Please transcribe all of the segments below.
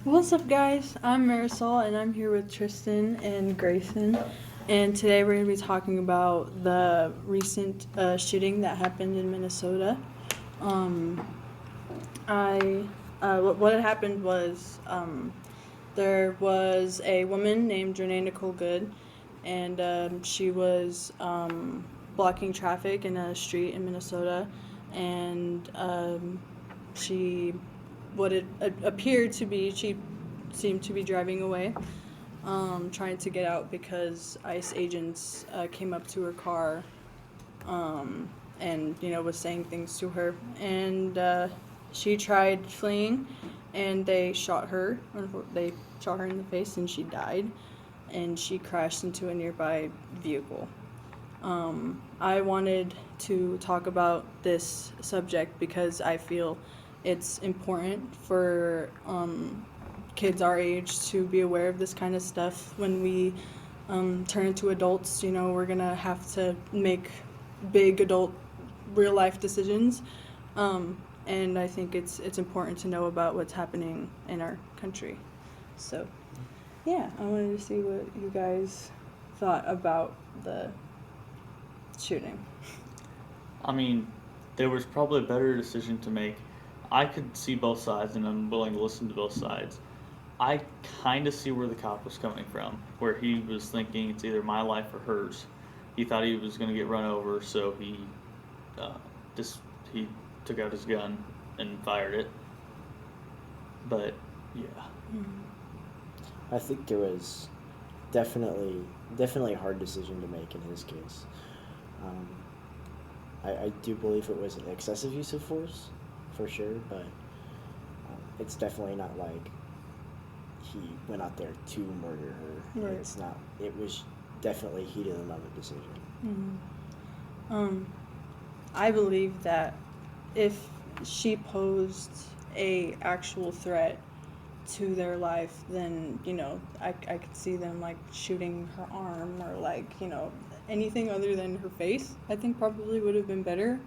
What's up, guys? I'm Marisol, and I'm here with Tristan and Grayson. And today we're going to be talking about the recent shooting that happened in Minnesota. Um, what had happened was there was a woman named Renee Nicole Good, and she was blocking traffic in a street in Minnesota, and she what it appeared to be she seemed to be driving away, trying to get out because ICE agents came up to her car, and was saying things to her, and she tried fleeing, and they shot her. They shot her in the face, and she died, and she crashed into a nearby vehicle. I wanted to talk about this subject because I feel it's important for kids our age to be aware of this kind of stuff. When we turn into adults, we're gonna have to make big adult, real life decisions, and I think it's important to know about what's happening in our country. So, yeah, I wanted to see what you guys thought about the shooting. I mean, there was probably a better decision to make. I could see both sides, and I'm willing to listen to both sides. I kind of see where the cop was coming from, where he was thinking it's either my life or hers. He thought he was going to get run over, so uh, just he took out his gun and fired it. But yeah, I think it was definitely a hard decision to make in his case. Um, I do believe it was an excessive use of force, for sure, but it's definitely not like he went out there to murder her. Right. It's not. It was definitely heat of the moment decision. Um, I believe that if she posed a actual threat to their life, then I could see them like shooting her arm or like anything other than her face. I think probably would have been better.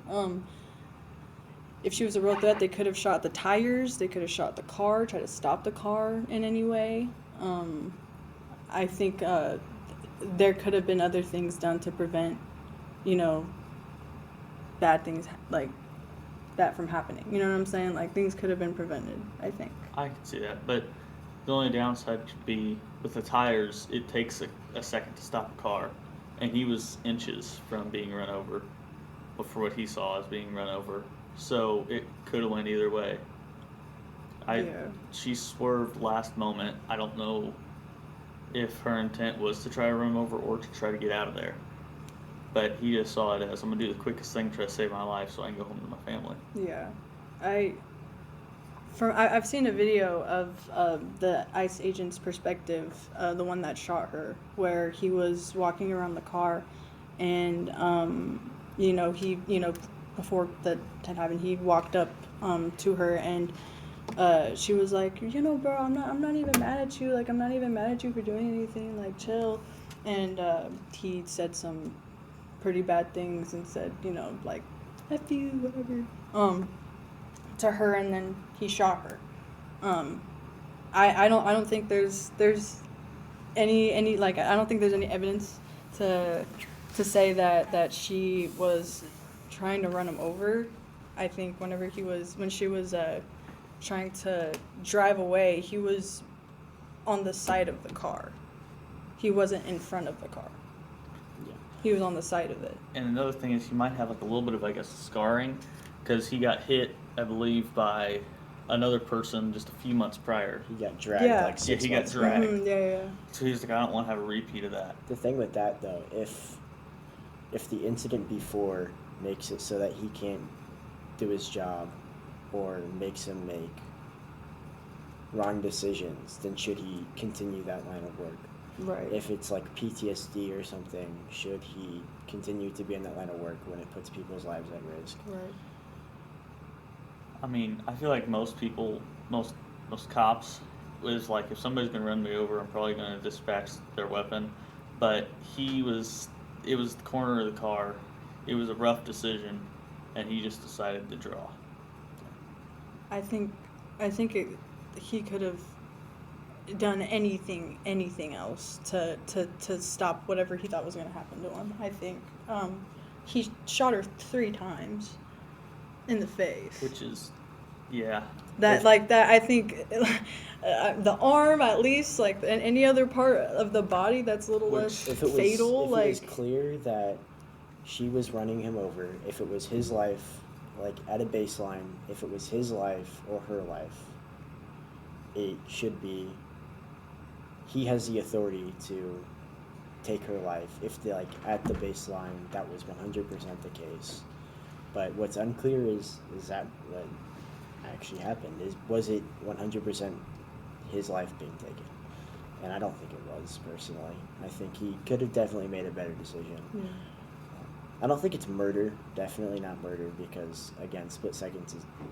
If she was a real threat, they could have shot the tires. They could have shot the car, tried to stop the car in any way. I think there could have been other things done to prevent, you know, bad things like that from happening. You know what I'm saying? Like things could have been prevented, I think. I can see that. But the only downside could be with the tires, it takes a second to stop a car, and he was inches from being run over, for what he saw as being run over. So it could have went either way. I Yeah. She swerved last moment. I don't know if her intent was to try to run him over or to try to get out of there. But he just saw it as I'm gonna do the quickest thing to try to save my life so I can go home to my family. Yeah. I I've seen a video of the ICE agent's perspective, the one that shot her, where he was walking around the car, and he before that had happened, he walked up to her, and she was like, bro, I'm not even mad at you. Like I'm not even mad at you for doing anything. Like chill, and he said some pretty bad things and said, like F you, whatever. To her, and then he shot her. Um, I don't think there's any like I don't think there's any evidence to say that she was trying to run him over. I think when she was trying to drive away, he was on the side of the car. He wasn't in front of the car. Yeah. He was on the side of it. And another thing is he might have like a little bit of, I guess, scarring because he got hit, I believe, by another person just a few months prior. He got dragged Yeah. like six he got months dragged. ago. Yeah. So he's like, I don't want to have a repeat of that. The thing with that though, if the incident before makes it so that he can't do his job or makes him make wrong decisions, then should he continue that line of work? Right. If it's like PTSD or something, should he continue to be in that line of work when it puts people's lives at risk? Right. I mean, I feel like most people, most cops, is like if somebody's gonna run me over, I'm probably gonna dispatch their weapon. But it was the corner of the car. It was a rough decision, and he just decided to draw. I think he could have done anything else to stop whatever he thought was going to happen to him. I think he shot her 3 times in the face. Which is, yeah. That like that I think the arm at least, like, and any other part of the body that's a little less If it was, fatal, if like, it was clear that she was running him over, if it was his life, like at a baseline, if it was his life or her life, it should be. He has the authority to take her life if, like, at the baseline that was 100% the case. But what's unclear is that what actually happened? Was it 100% his life being taken? And I don't think it was, personally. I think he could have definitely made a better decision. yeah. I don't think it's murder. Definitely not murder because, again, split-second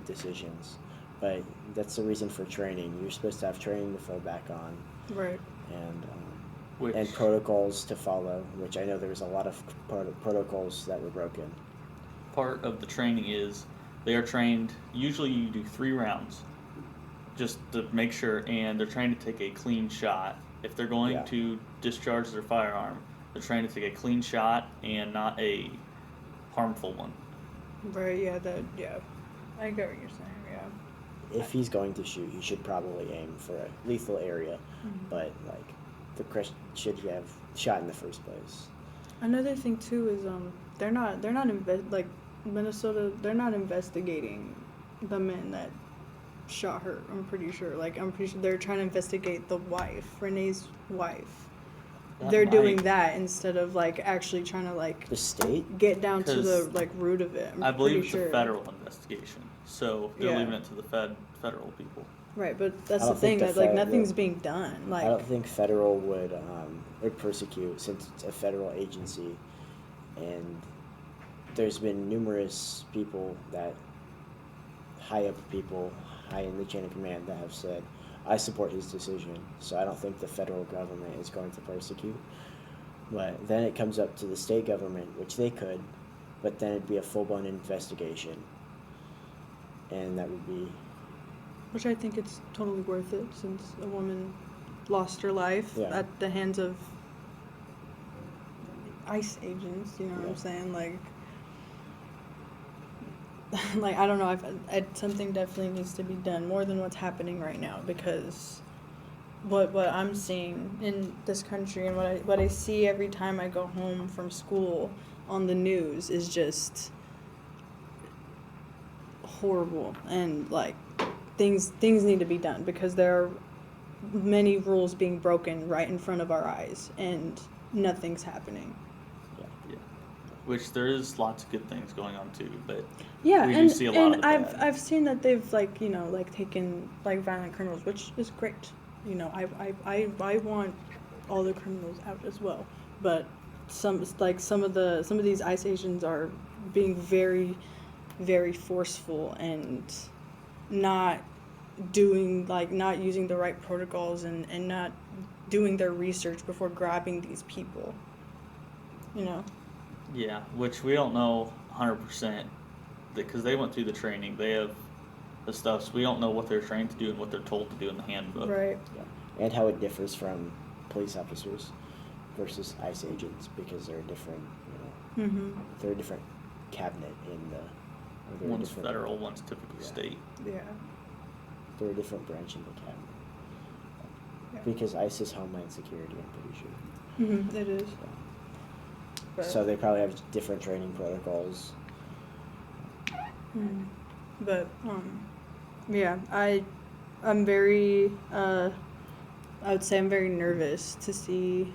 decisions. But that's the reason for training. You're supposed to have training to fall back on Right. and Which, protocols to follow, which I know there was a lot of protocols that were broken. part of the training is they are trained, usually you do 3 rounds just to make sure, and they're trying to take a clean shot. If they're going Yeah. to discharge their firearm, they're trying to take a clean shot and not a harmful one. Right, yeah, I get what you're saying, yeah. If he's going to shoot, he should probably aim for a lethal area, but, like, the question should have shot in the first place. Another thing too is like Minnesota, they're not investigating the men that shot her. I'm pretty sure they're trying to investigate the wife, Renee's wife. They're doing that instead of, like, actually trying to, like, The state? get down to the, 'Cause like, root of it. I'm I believe pretty it's sure. a federal investigation, so they're Yeah. leaving it to the federal people. Right, but that's I the don't thing, think that, like, the nothing's being done. Like, I don't think federal would persecute, since it's a federal agency, and there's been numerous people that high in the chain of command that have said, I support his decision. So I don't think the federal government is going to persecute. But then it comes up to the state government, which they could, but then it'd be a full-blown investigation, and that would be which I think it's totally worth it, since a woman lost her life Yeah. at the hands of ICE agents. You know what Yeah. I'm saying? Like, like, I don't know. Something definitely needs to be done more than what's happening right now, because what I'm seeing in this country and what I see every time I go home from school on the news is just horrible, and, like, things need to be done, because there are many rules being broken right in front of our eyes and nothing's happening. Yeah. Which there is lots of good things going on too, but Yeah, we do and see a lot of the bad. I've seen that they've, like, you know, like, taken, like, violent criminals, which is great. You know, I want all the criminals out as well, but some of these ICE agents are being very, very forceful and not using the right protocols and not doing their research before grabbing these people. You know? Yeah, which we don't know 100% because they went through the training. They have the stuff, so we don't know what they're trained to do and what they're told to do in the handbook. Right. Yeah. And how it differs from police officers versus ICE agents, because they're different, you know, Mhm. they're a different cabinet in the. or they're a One's different- federal, one's typically Yeah. state. Yeah. They're a different branch in the cabinet. Yeah. Because ICE is Homeland Security, I'm pretty sure. Mhm. It is. But, So they probably have different training protocols. but yeah, I'm very I would say I'm very nervous to see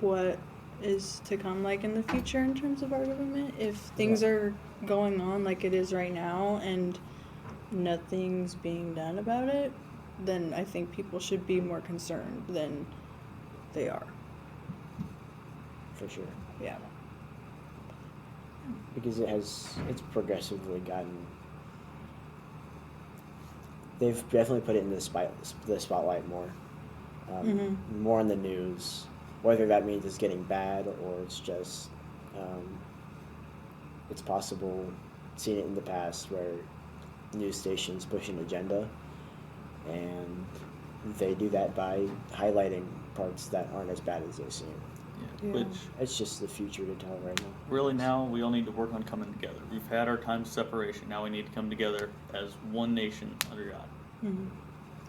what is to come, like, in the future in terms of our government. If things Yeah. are going on like it is right now and nothing's being done about it, then I think people should be more concerned than they are. For sure. Yeah. Because it's progressively gotten. They've definitely put it in the spotlight more. More in the news. Whether that means it's getting bad or it's just. It's possible, seen it in the past, where news stations push an agenda and they do that by highlighting parts that aren't as bad as they seem. Yeah. Yeah. Which It's just the future to tell right now. really now we all need to work on coming together. We've had our time of separation. Now we need to come together as one nation under God. Mhm.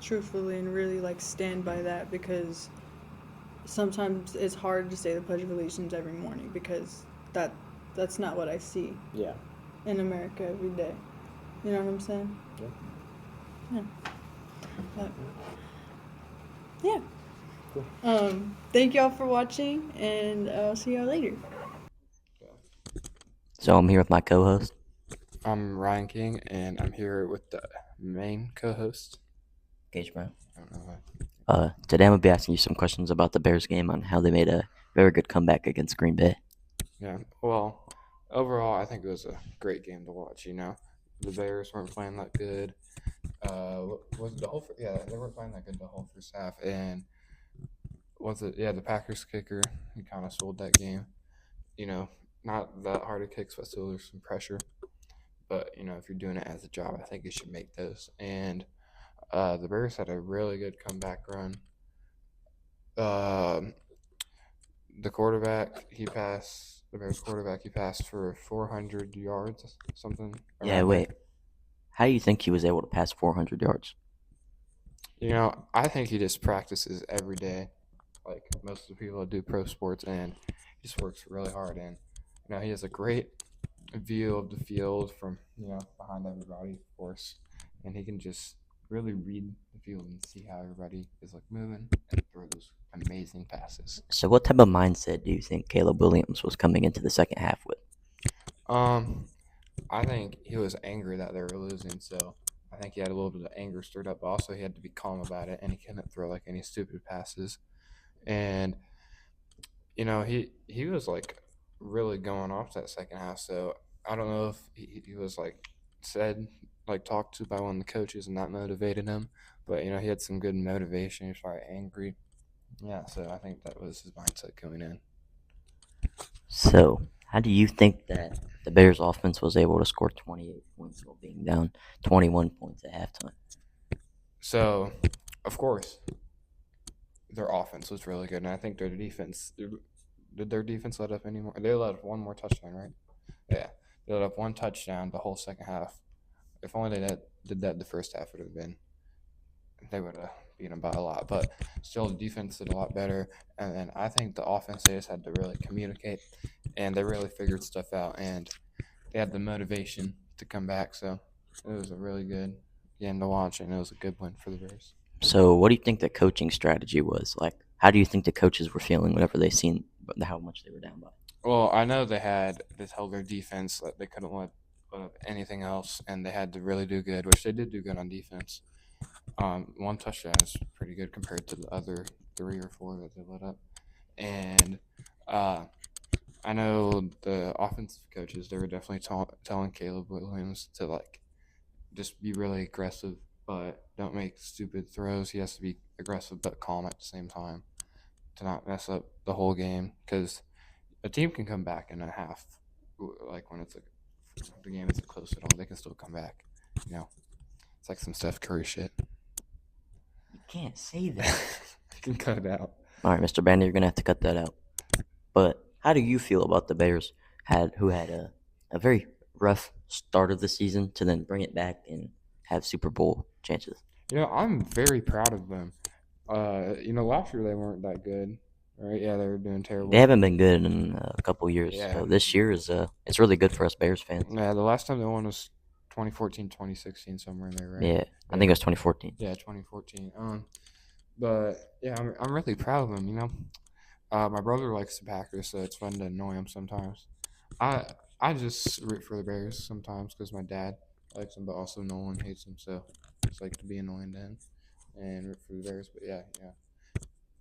Truthfully, and really like stand by that, because sometimes it's hard to say the Pledge of Allegiance every morning, because that's not what I see Yeah. in America every day. You know what I'm saying? Yeah. Yeah. But, yeah. Cool. Thank y'all for watching, and I'll see y'all later. So I'm here with my co-host. I'm Ryan King, and I'm here with the main co-host. Gage Brown. I don't know why. Today I'm gonna be asking you some questions about the Bears game on how they made a very good comeback against Green Bay. Yeah, well, overall, I think it was a great game to watch. You know, the Bears weren't playing that good. Was it the whole? Yeah, they weren't playing that good the whole first half, and was it? Yeah, the Packers kicker, he kind of sold that game. You know, not that hard of kicks, but still there's some pressure. But you know, if you're doing it as a job, I think you should make those. And the Bears had a really good comeback run. The quarterback, the Bears quarterback, he passed for 400 yards, something. Yeah, around wait. there. How do you think he was able to pass 400 yards? You know, I think he just practices every day, like most of the people that do pro sports, and he just works really hard. And you know, he has a great view of the field from behind everybody, of course, and he can just really read the field and see how everybody is like moving and throw those amazing passes. So what type of mindset do you think Caleb Williams was coming into the second half with? I think he was angry that they were losing, so I think he had a little bit of anger stirred up. But also, he had to be calm about it, and he couldn't throw like any stupid passes. And you know, he was like really going off that second half. So I don't know if he was talked to by one of the coaches, and that motivated him. But you know, he had some good motivation. He was probably angry. Yeah, so I think that was his mindset going in. So how do you think that the Bears offense was able to score 28 points while being down 21 points at halftime? So, of course, their offense was really good, and I think their defense did their defense let up any more? They let up one more touchdown, right? Yeah, they let up one touchdown the whole second half. If only they did that the first half, would have been they would have beat them by a lot. But still, the defense did a lot better, and then I think the offense they just had to really communicate, and they really figured stuff out, and they had the motivation to come back. So it was a really good game to watch, and it was a good win for the Bears. So what do you think the coaching strategy was? Like, how do you think the coaches were feeling whenever they seen how much they were down by? Well, I know they held their defense that they couldn't let up anything else, and they had to really do good, which they did do good on defense. One touchdown is pretty good compared to the other 3 or 4 that they let up. And I know the offensive coaches, they were definitely telling Caleb Williams to like just be really aggressive, but don't make stupid throws. He has to be aggressive but calm at the same time to not mess up the whole game, because a team can come back in a half, like when the game isn't close at all. They can still come back. You know, it's like some Steph Curry shit. You can't say that. You can cut it out. All right, Mr. Bandy, you're gonna have to cut that out. But how do you feel about the Bears who had a very rough start of the season to then bring it back and have Super Bowl chances? You know, I'm very proud of them. You know, last year they weren't that good, right? Yeah, they were doing terrible. They haven't been good in a couple years. Yeah. So this year is it's really good for us Bears fans. Yeah, the last time they won was 2014, 2016, somewhere in there, right? Yeah, I think it was 2014. Yeah, 2014. But yeah, I'm really proud of them. You know, my brother likes the Packers, so it's fun to annoy him sometimes. I just root for the Bears sometimes because my dad likes them, but also Nolan hates them, so it's like to be annoying to him and root for the Bears. But yeah,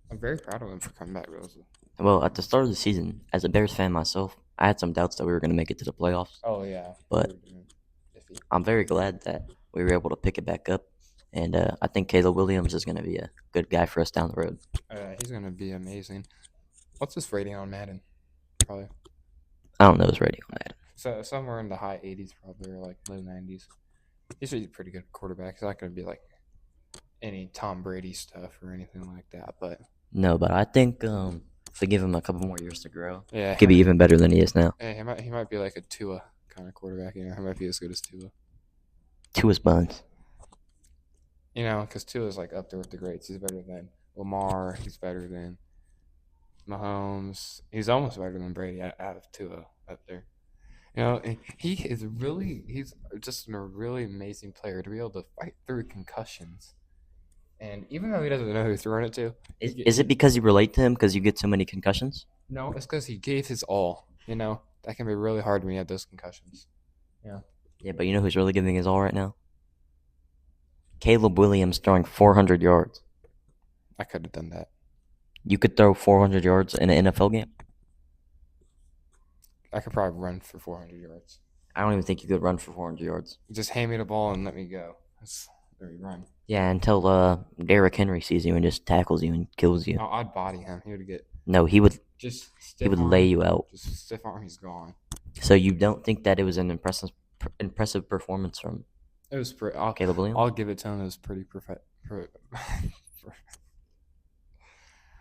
I'm very proud of them for coming back. Really. Well, at the start of the season, as a Bears fan myself, I had some doubts that we were going to make it to the playoffs. Oh yeah, But we were doing iffy. I'm very glad that we were able to pick it back up. And I think Caleb Williams is going to be a good guy for us down the road. He's gonna be amazing. What's his rating on Madden? Probably I don't know his rating on that. so somewhere in the high 80s, probably, or like low 90s. He's a pretty good quarterback. He's not gonna be like any Tom Brady stuff or anything like that. But No, but I think if we give him a couple more years to grow, yeah, he could be even better than he is now. yeah, he might be like a Tua kind of quarterback. You know, he might be as good as Tua. To his buns. You know, because Tua is like up there with the greats. He's better than Lamar. He's better than Mahomes. He's almost better than Brady out of Tua up there. You know, and he's just a really amazing player to be able to fight through concussions. And even though he doesn't know who he's throwing it to, Is it because you relate to him because you get so many concussions? no, it's because he gave his all. You know, that can be really hard when you have those concussions. Yeah, but you know who's really giving his all right now? Caleb Williams throwing 400 yards. I could have done that. You could throw 400 yards in an NFL game? I could probably run for 400 yards. I don't even think you could run for 400 yards. Just hand me the ball and let me go. There you run. Yeah, until Derrick Henry sees you and just tackles you and kills you. Oh, I'd body him. He would get No, he would just he stiff would arm. lay you out. Just stiff arm. He's gone. So you don't think that it was an impressive performance from It was pretty. Caleb Williams? I'll give it to him. It was pretty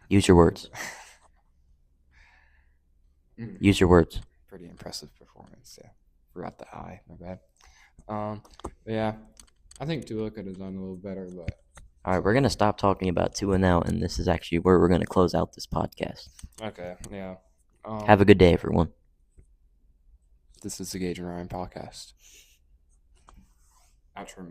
Use your words. Use your words. pretty impressive performance. Yeah, forgot the I. My bad. Yeah, I think Tua could have done a little better, but All right, we're gonna stop talking about Tua now, and this is actually where we're gonna close out this podcast. okay. Yeah. Have a good day, everyone. This is the Gage and Ryan podcast. Outro.